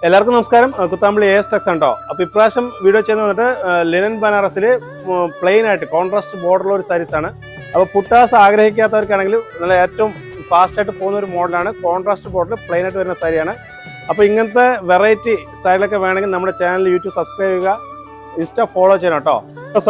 എല്ലാവർക്കും നമസ്കാരം. Kuthampully AS Textiles ഉണ്ടോ. അപ്പോൾ ഇപ്രാവശ്യം വീഡിയോ ചെയ്യുന്നത് വന്നിട്ട് ലിനൻ ബനാറസിൽ പ്ലെയിൻ ആയിട്ട് കോൺട്രാസ്റ്റ് ബോർഡറുള്ള ഒരു സാരീസ് ആണ്. അപ്പോൾ പുട്ടാസ് ആഗ്രഹിക്കാത്തവർക്കാണെങ്കിൽ നല്ല ഏറ്റവും ഫാസ്റ്റായിട്ട് പോകുന്ന ഒരു മോഡലാണ്. കോൺട്രാസ്റ്റ് ബോർഡറിൽ പ്ലെയിൻ ആയിട്ട് വരുന്ന സാരിയാണ്. അപ്പോൾ ഇങ്ങനത്തെ വെറൈറ്റി സാരികളൊക്കെ വേണമെങ്കിൽ നമ്മുടെ ചാനൽ യൂട്യൂബ് സബ്സ്ക്രൈബ് ചെയ്യുക, ഇൻസ്റ്റ ഫോളോ ചെയ്യണം കേട്ടോ. അപ്പോൾ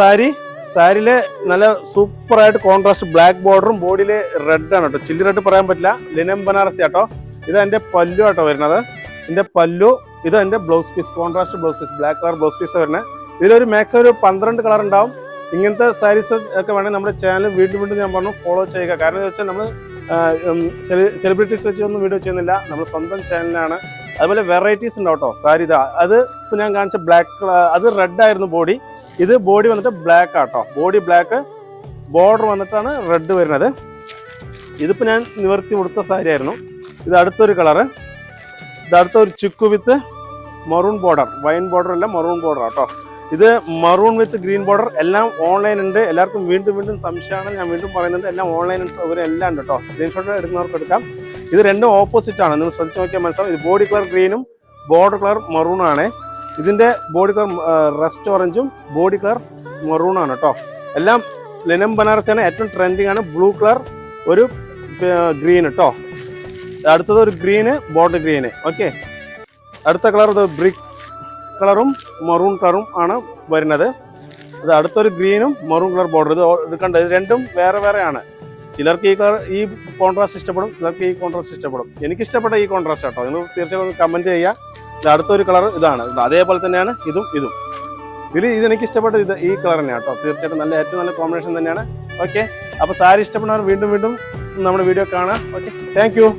സാരിയിൽ നല്ല സൂപ്പറായിട്ട് കോൺട്രാസ്റ്റ് ബ്ലാക്ക് ബോർഡറും ബോഡിയിൽ റെഡ് ആണ് കേട്ടോ. ചില്ലി റെഡ് പറയാൻ പറ്റില്ല. ലിനൻ ബനാറസി കേട്ടോ. ഇത് എൻ്റെ പല്ലു ആട്ടോ വരുന്നത്. ഇതിന്റെ പല്ലു, ഇത് എൻ്റെ blouse piece, contrast blouse piece, black colour blouse piece വരുന്നത്. ഇതിലൊരു മാക്സിമം ഒരു 12 കളർ ഉണ്ടാവും. ഇങ്ങനത്തെ സാരീസ് ഒക്കെ വേണമെങ്കിൽ നമ്മുടെ ചാനൽ വീണ്ടും ഞാൻ പറഞ്ഞു ഫോളോ ചെയ്യുക. കാരണം എന്ന് വെച്ചാൽ നമ്മൾ സെലിബ്രിറ്റീസ് വെച്ച് ഒന്നും വീഡിയോ ചെയ്യുന്നില്ല, നമ്മൾ സ്വന്തം ചാനലാണ്. അതുപോലെ വെറൈറ്റീസ് ഉണ്ടാവും കേട്ടോ. സാരി അത് ഇപ്പോൾ ഞാൻ കാണിച്ച ബ്ലാക്ക് കളർ, അത് റെഡ് ആയിരുന്നു ബോഡി. ഇത് ബോഡി വന്നിട്ട് ബ്ലാക്ക് ആട്ടോ. ബോഡി ബ്ലാക്ക്, ബോർഡർ വന്നിട്ടാണ് റെഡ് വരുന്നത്. ഇതിപ്പോൾ ഞാൻ നിവർത്തി കൊടുത്ത സാരി ആയിരുന്നു. ഇത് അടുത്തൊരു കളറ്, ഇതടുത്ത ഒരു ചിക്കു with maroon border, wine border അല്ല മറൂൺ ബോർഡർ കേട്ടോ. ഇത് മറൂൺ വിത്ത് ഗ്രീൻ ബോർഡർ. എല്ലാം ഓൺലൈൻ ഉണ്ട്. എല്ലാവർക്കും വീണ്ടും സംശയമാണ്, ഞാൻ വീണ്ടും പറയുന്നത്. എല്ലാം ഓൺലൈൻ സൗകര്യം എല്ലാം ഉണ്ട് കേട്ടോ. സ്ക്രീൻഷോട്ട് എടുക്കുന്നവർക്ക് എടുക്കാം. ഇത് രണ്ടും ഓപ്പോസിറ്റ് ആണ്, നിങ്ങൾ ശ്രദ്ധിച്ച് നോക്കിയാൽ മനസ്സിലാവും. ഇത് ബോഡി കളർ ഗ്രീനും ബോർഡർ കളർ മറൂണും ആണ്. ഇതിൻ്റെ ബോഡി കളർ റസ്റ്റ് ഓറഞ്ചും ബോഡി കളർ മറൂണാണ് കേട്ടോ. എല്ലാം ലിനൻ ബനാറസിയാണ്. ഏറ്റവും ട്രെൻഡിങ് ആണ്. ബ്ലൂ കളർ, ഒരു ഗ്രീൻ കേട്ടോ. അടുത്തത് ഒരു ഗ്രീന്, ബോർഡർ ഗ്രീന്. ഓക്കെ, അടുത്ത കളർ ഇത് ബ്രിക്സ് കളറും മറൂൺ കളറും ആണ് വരുന്നത്. അത് അടുത്തൊരു ഗ്രീനും മറൂൺ കളർ ബോർഡർ. ഇത് എടുക്കേണ്ടത്, ഇത് രണ്ടും വേറെ ആണ്. ചിലർക്ക് ഈ കളർ, ഈ കോൺട്രാസ്റ്റ് ഇഷ്ടപ്പെടും, ചിലർക്ക് ഈ കോൺട്രാസ്റ്റ് ഇഷ്ടപ്പെടും. എനിക്ക് ഇഷ്ടപ്പെട്ട ഈ കോൺട്രാസ്റ്റ് കേട്ടോ. നിങ്ങൾ തീർച്ചയായും കമൻറ്റ് ചെയ്യുക. ഇത് അടുത്തൊരു കളർ ഇതാണ്. അതേപോലെ തന്നെയാണ് ഇതും. ഇതെനിക്ക് ഇഷ്ടപ്പെട്ട ഈ കളർ തന്നെയാണ് കേട്ടോ. തീർച്ചയായിട്ടും ഏറ്റവും നല്ല കോമ്പിനേഷൻ തന്നെയാണ്. ഓക്കെ, അപ്പോൾ സാരി ഇഷ്ടപ്പെടുന്നവർ വീണ്ടും നമ്മുടെ വീഡിയോ കാണാം. Okay, thank you.